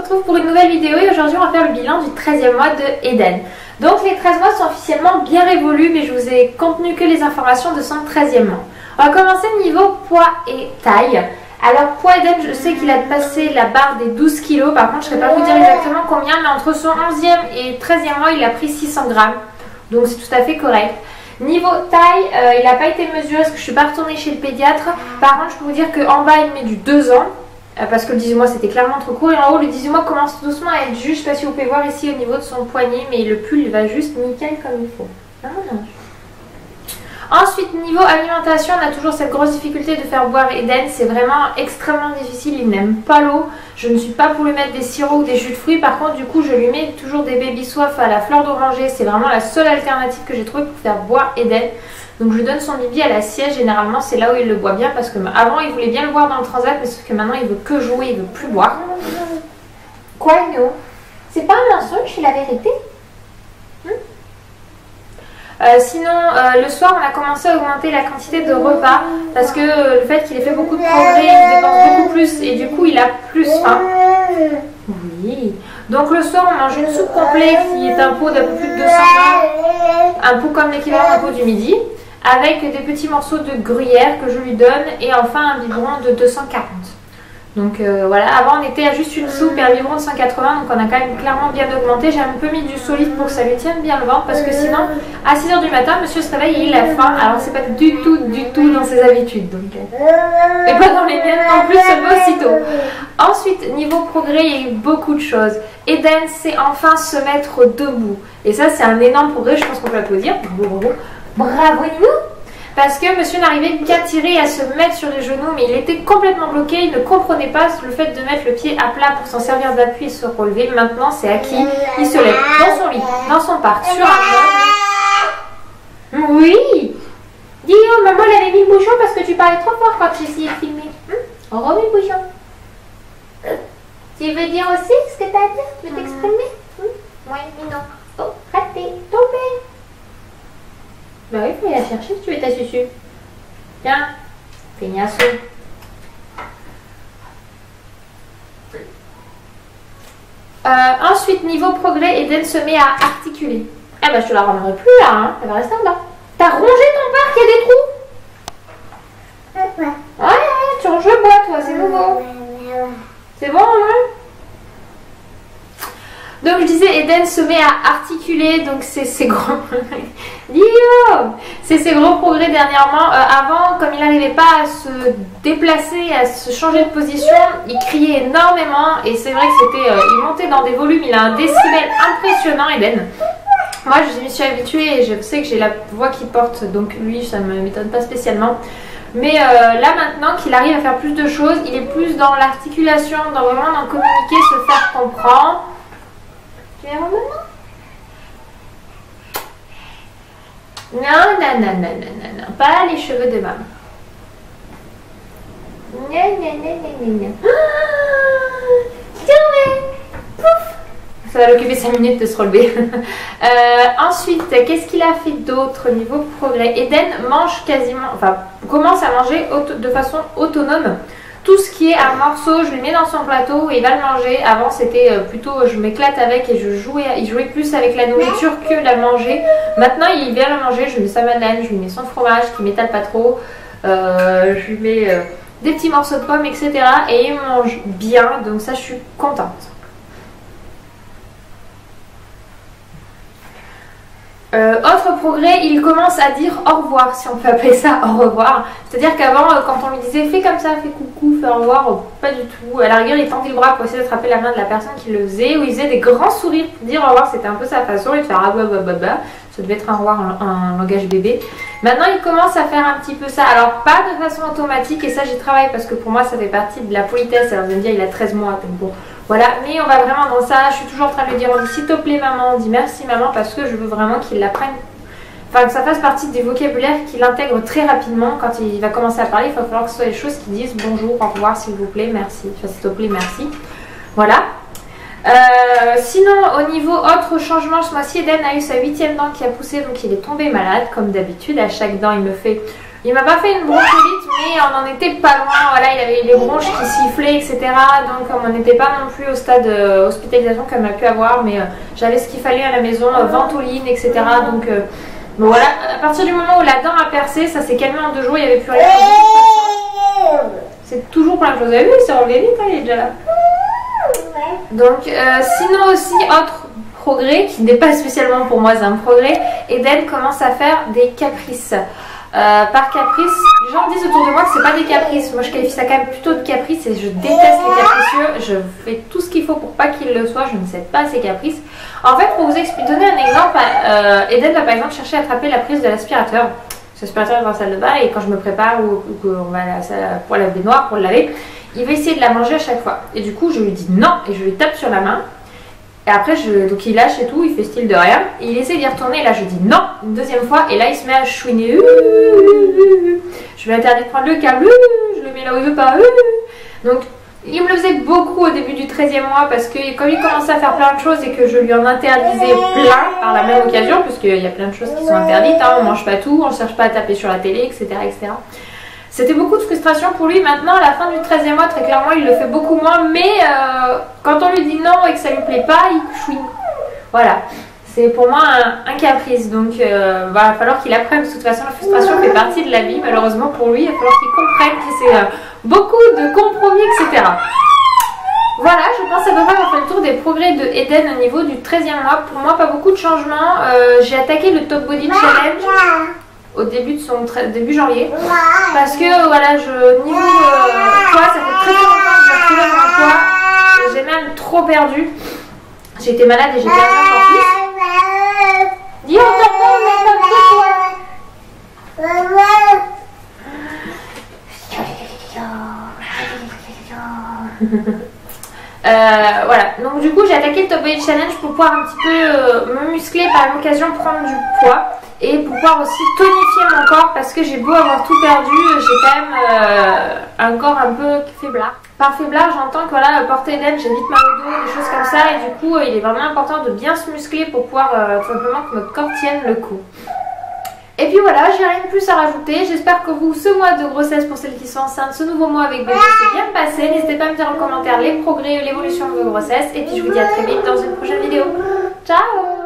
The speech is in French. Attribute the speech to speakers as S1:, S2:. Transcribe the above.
S1: retrouve pour une nouvelle vidéo et aujourd'hui on va faire le bilan du 13e mois de Eden. Donc les 13 mois sont officiellement bien révolus mais je vous ai contenu que les informations de son 13e mois. On va commencer niveau poids et taille. Alors poids Eden, je sais qu'il a passé la barre des 12 kg, par contre je ne saurais pas vous dire exactement combien, mais entre son 11e et 13e mois il a pris 600 grammes, donc c'est tout à fait correct. Niveau taille, il n'a pas été mesuré parce que je ne suis pas retournée chez le pédiatre. Par contre je peux vous dire qu'en bas il met du 2 ans. Parce que le 18 mois c'était clairement trop court et en haut le 18 mois commence doucement à être juste, je ne sais pas si vous pouvez voir ici au niveau de son poignet, mais le pull il va juste nickel comme il faut. Ensuite niveau alimentation, on a toujours cette grosse difficulté de faire boire Eden, c'est vraiment extrêmement difficile, il n'aime pas l'eau. Je ne suis pas pour lui mettre des sirops ou des jus de fruits, par contre du coup je lui mets toujours des baby soif à la fleur d'oranger, c'est vraiment la seule alternative que j'ai trouvée pour faire boire Eden. Donc je lui donne son bibi à la sieste, généralement c'est là où il le boit bien parce que avant il voulait bien le boire dans le transat mais sauf que maintenant il veut que jouer, il veut plus boire. Quoi non? C'est pas un mensonge, c'est la vérité. Sinon le soir on a commencé à augmenter la quantité de repas parce que le fait qu'il ait fait beaucoup de progrès, il dépense beaucoup plus et du coup il a plus faim. Oui. Donc le soir on mange une soupe complète qui est un pot d'un peu plus de 200 grammes, un pot comme l'équivalent d'un pot du midi, avec des petits morceaux de gruyère que je lui donne et enfin un biberon de 240. Donc voilà, avant on était à juste une soupe et un biberon de 180, donc on a quand même clairement bien augmenté. J'ai un peu mis du solide pour que ça lui tienne bien le ventre parce que sinon à 6 h du matin monsieur se réveille et il a faim, alors c'est pas du tout dans ses habitudes donc, et pas dans les miennes non plus, se met aussitôt. Ensuite niveau progrès il y a eu beaucoup de choses. Eden sait enfin se mettre debout et ça c'est un énorme progrès, je pense qu'on peut applaudir. Bravo nous. Parce que monsieur n'arrivait qu'à tirer et à se mettre sur les genoux, mais il était complètement bloqué, il ne comprenait pas le fait de mettre le pied à plat pour s'en servir d'appui et se relever. Maintenant c'est acquis, il se lève dans son lit, dans son parc, sur un meuble. Oui. Guillaume, maman elle avait mis le bouchon parce que tu parlais trop fort quand j'ai essayé de filmer. On remet le bouchon. Tu veux dire aussi ce que tu as à dire? Tu veux t'exprimer? Oui, mais non. Oh, raté, tombé. Bah oui, il faut aller la chercher si tu veux ta susu. Tiens, feignasso. Ensuite, niveau progrès, Eden se met à articuler. Ah bah je te la ramènerai plus là, hein. Elle va rester là. T'as rongé ton parc, il y a des trous? Ouais, tu ronges le bois toi, c'est nouveau. C'est bon, hein? Donc je disais, Eden se met à articuler, donc c'est ses gros progrès. C'est ses gros progrès dernièrement. Avant, comme il n'arrivait pas à se déplacer, à se changer de position, il criait énormément et c'est vrai que c'était, il montait dans des volumes, il a un décibel impressionnant Eden. Moi je me suis habituée et je sais que j'ai la voix qui porte, donc lui ça ne m'étonne pas spécialement. Mais là maintenant qu'il arrive à faire plus de choses, il est plus dans l'articulation, dans vraiment dans communiquer, se faire comprendre. Tu viens maintenant? Non, pas les cheveux de maman. Pouf. Ça va l'occuper 5 minutes de se relever. Ensuite, qu'est-ce qu'il a fait d'autre niveau progrès? Eden mange quasiment, enfin commence à manger de façon autonome. Tout ce qui est un morceau, je le mets dans son plateau et il va le manger. Avant c'était plutôt je m'éclate avec et il jouait plus avec la nourriture que la manger. Maintenant il vient la manger, je lui mets sa banane, je lui mets son fromage qui m'étale pas trop. Je lui mets des petits morceaux de pommes, etc. Et il mange bien, donc ça je suis contente. Autre progrès, il commence à dire au revoir, si on peut appeler ça au revoir. C'est-à-dire qu'avant, quand on lui disait fais comme ça, fais coucou, fais au revoir, pas du tout. À la rigueur, il tendait le bras pour essayer d'attraper la main de la personne qui le faisait, ou il faisait des grands sourires pour dire au revoir, c'était un peu sa façon, et de faire ah bah bah bah bah. Ça devait être un revoir en langage bébé. Maintenant, il commence à faire un petit peu ça. Alors, pas de façon automatique, et ça j'y travaille parce que pour moi, ça fait partie de la politesse. Alors, vous allez me dire, il a 13 mois, donc bon. Voilà, mais on va vraiment dans ça. Je suis toujours en train de lui dire, on dit s'il te plaît maman, on dit merci maman parce que je veux vraiment qu'il l'apprenne. Enfin, que ça fasse partie du vocabulaire qu'il intègre très rapidement. Quand il va commencer à parler, il va falloir que ce soit des choses qui disent bonjour, au revoir, s'il vous plaît, merci. Enfin, s'il te plaît, merci. Voilà. Sinon, au niveau autre changement, ce mois-ci, Eden a eu sa 8e dent qui a poussé, donc il est tombé malade, comme d'habitude. À chaque dent, il me fait Il m'a pas fait une bronchite, mais on n'en était pas loin. Voilà, il avait les bronches qui sifflaient, etc. Donc on n'était pas non plus au stade hospitalisation qu'elle m'a pu avoir, mais j'avais ce qu'il fallait à la maison, ventoline, etc. Donc bon, voilà, à partir du moment où la dent a percé, ça s'est calmé en 2 jours, il n'y avait plus rien. C'est toujours plein de choses. Vous avez vu, il s'est enlevé vite, hein, il est déjà là. Donc sinon aussi, autre progrès, qui n'est pas spécialement pour moi, c'est un progrès, Eden commence à faire des caprices. Par caprice, les gens disent autour de moi que c'est pas des caprices. Moi je qualifie ça quand même plutôt de caprices et je déteste les capricieux. Je fais tout ce qu'il faut pour pas qu'il le soit. Je ne cède pas à ses caprices. En fait, pour vous donner un exemple, Eden va par exemple chercher à attraper la prise de l'aspirateur. L'aspirateur est dans la salle de bain et quand je me prépare ou qu'on va pour la baignoire, pour le laver, il va essayer de la manger à chaque fois. Et du coup, je lui dis non et je lui tape sur la main. Et après, donc il lâche et tout, il fait style de rien. Et il essaie d'y retourner et là je dis non une 2e fois. Et là il se met à chouiner. Je lui interdis de prendre le câble. Je le mets là où il veut pas. Donc il me le faisait beaucoup au début du 13e mois parce que comme il commençait à faire plein de choses et que je lui en interdisais plein par la même occasion, puisqu'il y a plein de choses qui sont interdites, hein, on mange pas tout, on cherche pas à taper sur la télé, etc. etc. C'était beaucoup de frustration pour lui. Maintenant, à la fin du 13e mois, très clairement, il le fait beaucoup moins. Mais quand on lui dit non et que ça lui plaît pas, il chouine. Voilà. C'est pour moi un caprice. Donc, va falloir qu'il apprenne. De toute façon, la frustration fait partie de la vie. Malheureusement pour lui, il va falloir qu'il comprenne que c'est beaucoup de compromis, etc. Voilà, je pense à peu près avoir fait le tour des progrès de Eden au niveau du 13e mois. Pour moi, pas beaucoup de changements. J'ai attaqué le Top Body Challenge au début de début janvier, parce que voilà, niveau poids, ça fait très longtemps que j'ai retrouvé mon poids, j'ai même trop perdu, j'ai été malade et j'ai perdu encore plus. Dis on t'entend, voilà, donc du coup j'ai attaqué le Top Body Challenge pour pouvoir un petit peu me muscler, par l'occasion prendre du poids et pour pouvoir aussi tonifier mon corps, parce que j'ai beau avoir tout perdu, j'ai quand même un corps un peu faiblard. Par faiblard, j'entends que voilà, porter Eden, j'ai vite mal au dos, des choses comme ça, et du coup il est vraiment important de bien se muscler pour pouvoir tout simplement que notre corps tienne le coup. Et puis voilà, j'ai rien de plus à rajouter. J'espère que vous, ce mois de grossesse pour celles qui sont enceintes, ce nouveau mois avec bébé s'est bien passé. N'hésitez pas à me dire en commentaire les progrès, l'évolution de vos grossesses. Et puis je vous dis à très vite dans une prochaine vidéo. Ciao!